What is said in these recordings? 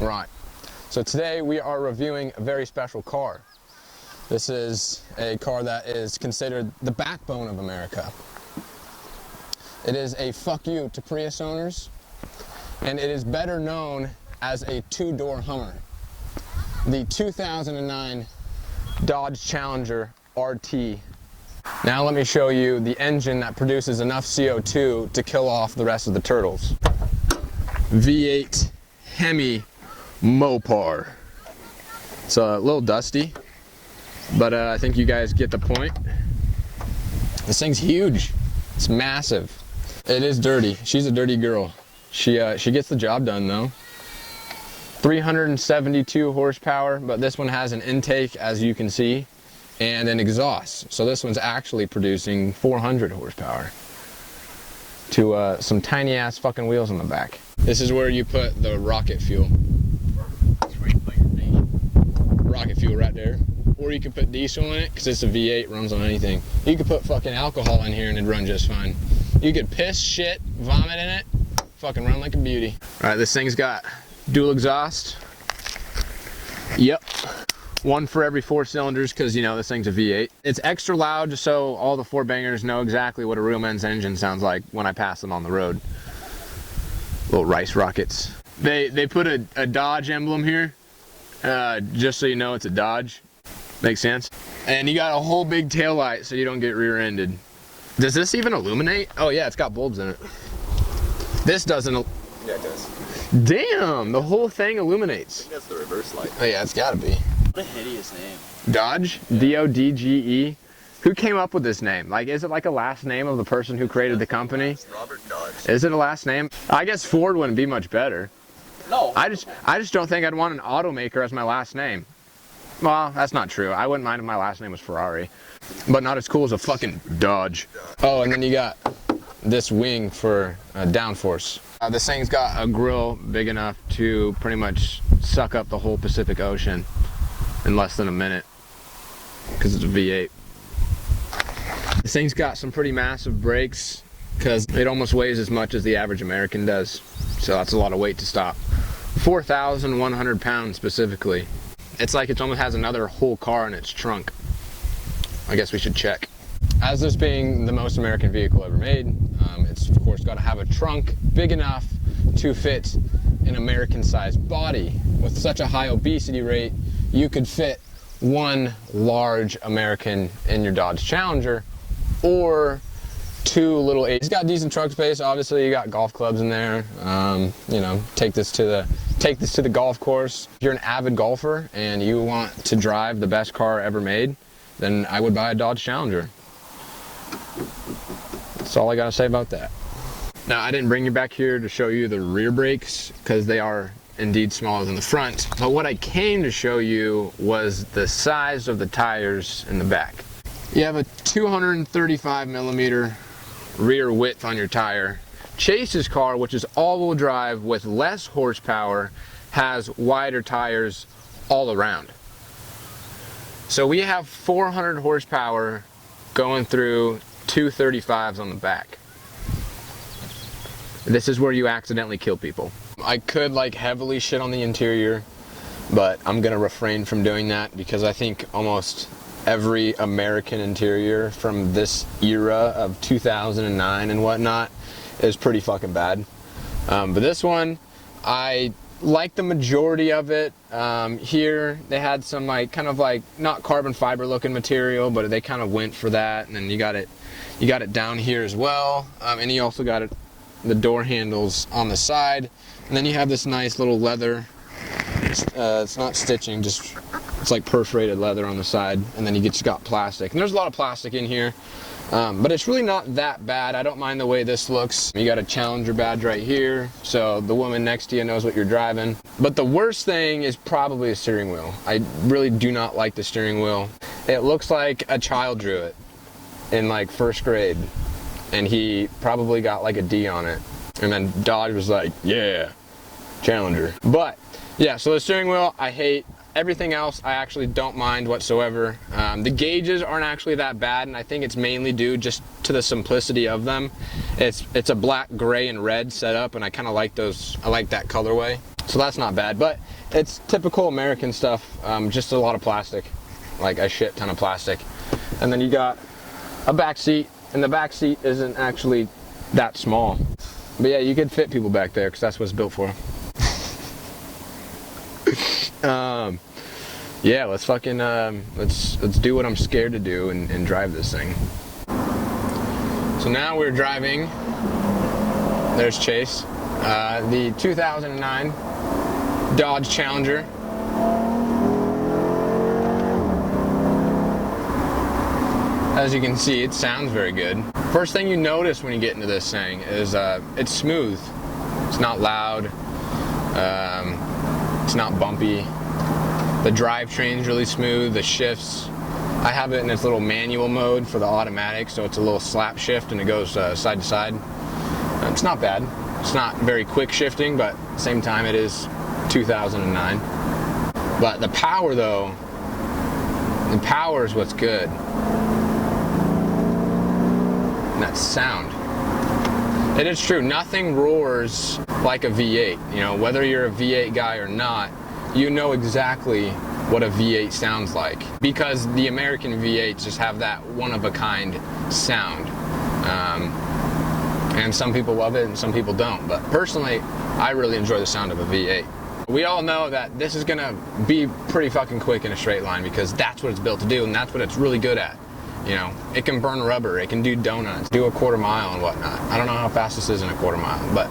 Right. So today we are reviewing a very special car. This is a car that is considered the backbone of America. It is a fuck you to Prius owners, and it is better known as a two-door Hummer. The 2009 Dodge Challenger RT. Now let me show you the engine that produces enough CO2 to kill off the rest of the turtles. V8 Hemi Mopar. It's a little dusty, but I think you guys get the point. This thing's huge. It's massive. It is dirty. She's a dirty girl. She gets the job done though. 372 horsepower, but this one has an intake, as you can see, and an exhaust. So this one's actually producing 400 horsepower to some tiny ass fucking wheels on the back. This is where you put the rocket fuel. That's where you put your name. Rocket fuel right there. Or you can put diesel in it, because it's a V8, runs on anything. You could put fucking alcohol in here and it'd run just fine. You could piss, shit, vomit in it, fucking run like a beauty. Alright, this thing's got dual exhaust. Yep. One for every 4 cylinders, because, you know, this thing's a V8. It's extra loud just so all the 4-bangers know exactly what a real men's engine sounds like when I pass them on the road. Little rice rockets. They put a Dodge emblem here, just so you know it's a Dodge. Makes sense. And you got a whole big tail light so you don't get rear-ended. Does this even illuminate? Oh yeah, it's got bulbs in it. This doesn't. Yeah, it does. Damn, the whole thing illuminates. I think that's the reverse light. Oh yeah, it's gotta be. What a hideous name. Dodge? Yeah. D-O-D-G-E? Who came up with this name? Like, is it like a last name of the person who created the company? Robert Dodge. Is it a last name? I guess Ford wouldn't be much better. No. I just don't think I'd want an automaker as my last name. Well, that's not true. I wouldn't mind if my last name was Ferrari. But not as cool as a fucking Dodge. Oh, and then you got this wing for downforce. This thing's got a grill big enough to pretty much suck up the whole Pacific Ocean in less than a minute, because it's a V8. This thing's got some pretty massive brakes, because it almost weighs as much as the average American does. So that's a lot of weight to stop. 4,100 pounds specifically. It's like it almost has another whole car in its trunk. I guess we should check. As this being the most American vehicle ever made, it's of course got to have a trunk big enough to fit an American-sized body. With such a high obesity rate, you could fit one large American in your Dodge Challenger, or 2 little 8s. It's got decent truck space. Obviously, you got golf clubs in there. You know, take this to the golf course. If you're an avid golfer and you want to drive the best car ever made, then I would buy a Dodge Challenger. That's all I gotta say about that. Now, I didn't bring you back here to show you the rear brakes, because they are indeed smaller than the front. But what I came to show you was the size of the tires in the back. You have a 235 millimeter rear width on your tire. Chase's car, which is all-wheel drive with less horsepower, has wider tires all around. So we have 400 horsepower going through 235s on the back. This is where you accidentally kill people. I could like heavily shit on the interior, but I'm gonna refrain from doing that, because I think almost every American interior from this era of 2009 and whatnot is pretty fucking bad. But this one, I like the majority of it. Here they had some like kind of like not carbon fiber looking material, but they kind of went for that. And then you got it down here as well, and you also got the door handles on the side, and then you have this nice little leather. It's not stitching, just it's like perforated leather on the side, and then you just got plastic. And there's a lot of plastic in here, but it's really not that bad. I don't mind the way this looks. You got a Challenger badge right here, so the woman next to you knows what you're driving. But the worst thing is probably a steering wheel. I really do not like the steering wheel. It looks like a child drew it in like 1st grade, and he probably got like a D on it. And then Dodge was like, yeah, Challenger. But yeah, so the steering wheel I hate. Everything else I actually don't mind whatsoever. The gauges aren't actually that bad, and I think it's mainly due just to the simplicity of them. It's a black, gray, and red setup, and I kind of like those. I like that colorway. So that's not bad, but it's typical American stuff, just a lot of plastic, like a shit ton of plastic. And then you got a back seat, and the back seat isn't actually that small. But yeah, you could fit people back there because that's what it's built for. Yeah, let's fucking let's do what I'm scared to do and drive this thing. So now we're driving. There's Chase, the 2009 Dodge Challenger. As you can see, it sounds very good. First thing you notice when you get into this thing is it's smooth. It's not loud. It's not bumpy. The drivetrain's really smooth. The shifts, I have it in its little manual mode for the automatic, so it's a little slap shift and it goes side to side. It's not bad. It's not very quick shifting, but at the same time it is 2009. But the power though, the power is what's good. And that sound. It is true, nothing roars like a V8. You know, whether you're a V8 guy or not, you know exactly what a V8 sounds like, because the American V8s just have that one-of-a-kind sound. And some people love it and some people don't, but personally, I really enjoy the sound of a V8. We all know that this is gonna be pretty fucking quick in a straight line because that's what it's built to do and that's what it's really good at. You know, it can burn rubber, it can do donuts, do a quarter mile and whatnot. I don't know how fast this is in a quarter mile, but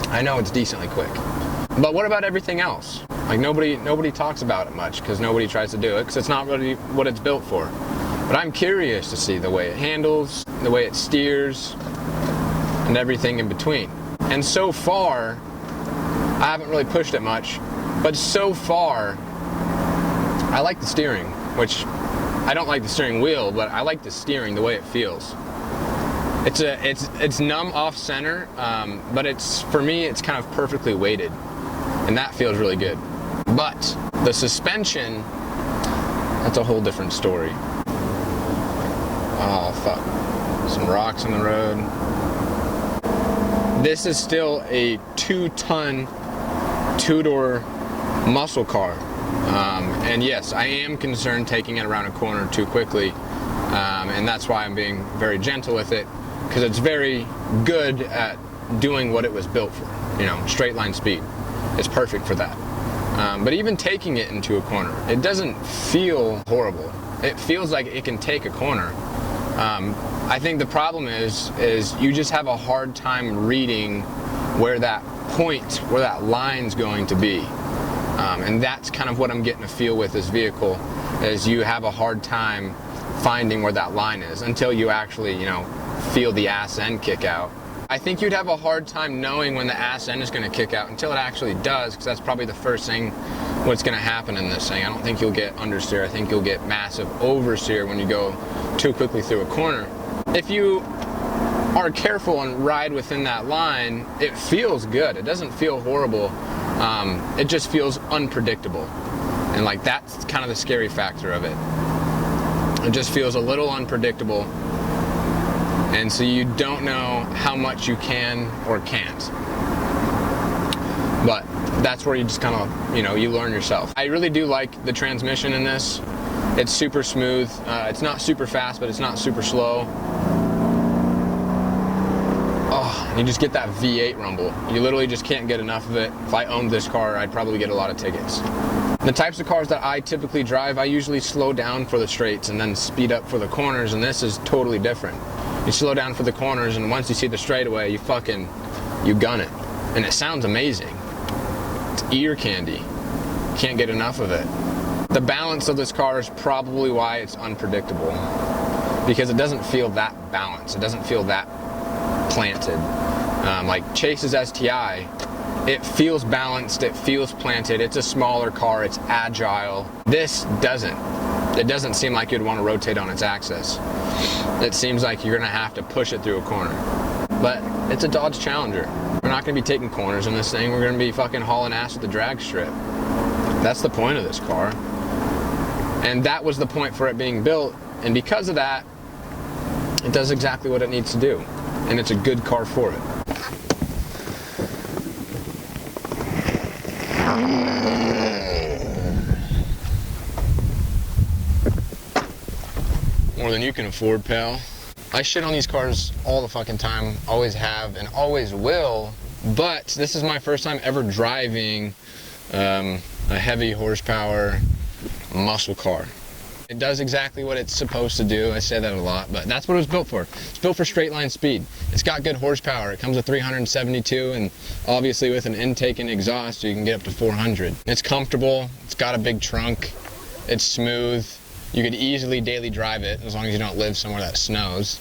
I know it's decently quick. But what about everything else? Like nobody talks about it much because nobody tries to do it because it's not really what it's built for. But I'm curious to see the way it handles, the way it steers, and everything in between. And so far, I haven't really pushed it much, but so far, I like the steering, which I don't like the steering wheel, but I like the steering, the way it feels. It's numb off center, but for me, it's kind of perfectly weighted, and that feels really good. But the suspension, that's a whole different story. Oh fuck, some rocks in the road. This is still a 2-ton, 2-door muscle car. And yes, I am concerned taking it around a corner too quickly. And that's why I'm being very gentle with it, because it's very good at doing what it was built for. You know, straight line speed. It's perfect for that. But even taking it into a corner, it doesn't feel horrible. It feels like it can take a corner. I think the problem is you just have a hard time reading where that point, where that line's going to be. And that's kind of what I'm getting a feel with this vehicle, is you have a hard time finding where that line is until you actually, you know, feel the ass end kick out. I think you'd have a hard time knowing when the ass end is going to kick out until it actually does, because that's probably the first thing what's going to happen in this thing. I don't think you'll get understeer. I think you'll get massive oversteer when you go too quickly through a corner. If you are careful and ride within that line, it feels good. It doesn't feel horrible. It just feels unpredictable. And like that's kind of the scary factor of it. It just feels a little unpredictable. And so you don't know how much you can or can't. But that's where you just kind of, you know, you learn yourself. I really do like the transmission in this. It's super smooth. It's not super fast, but it's not super slow. Oh, you just get that V8 rumble. You literally just can't get enough of it. If I owned this car, I'd probably get a lot of tickets. The types of cars that I typically drive, I usually slow down for the straights and then speed up for the corners, and this is totally different. You slow down for the corners, and once you see the straightaway, you gun it. And it sounds amazing. It's ear candy. Can't get enough of it. The balance of this car is probably why it's unpredictable, because it doesn't feel that balanced. It doesn't feel that planted. Like Chase's STI, it feels balanced, it feels planted, it's a smaller car, it's agile. This doesn't. It doesn't seem like you'd want to rotate on its axis. It seems like you're going to have to push it through a corner. But it's a Dodge Challenger. We're not going to be taking corners in this thing. We're going to be fucking hauling ass with the drag strip. That's the point of this car. And that was the point for it being built. And because of that, it does exactly what it needs to do. And it's a good car for it. More than you can afford, pal. I shit on these cars all the fucking time, always have and always will, but this is my first time ever driving a heavy horsepower muscle car. It does exactly what it's supposed to do. I say that a lot, but that's what it was built for. It's built for straight line speed. It's got good horsepower. It comes with 372, and obviously with an intake and exhaust, you can get up to 400. It's comfortable. It's got a big trunk. It's smooth. You could easily daily drive it as long as you don't live somewhere that snows.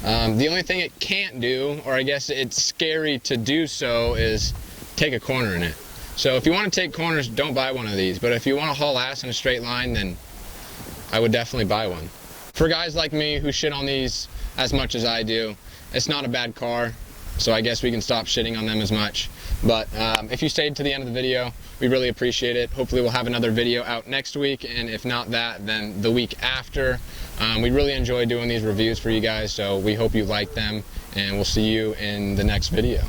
The only thing it can't do, or I guess it's scary to do so, is take a corner in it. So if you want to take corners, don't buy one of these. But if you want to haul ass in a straight line, then I would definitely buy one. For guys like me who shit on these as much as I do, it's not a bad car, so I guess we can stop shitting on them as much. But if you stayed to the end of the video, we really appreciate it. Hopefully we'll have another video out next week, and if not that, then the week after. We really enjoy doing these reviews for you guys, so we hope you like them, and we'll see you in the next video.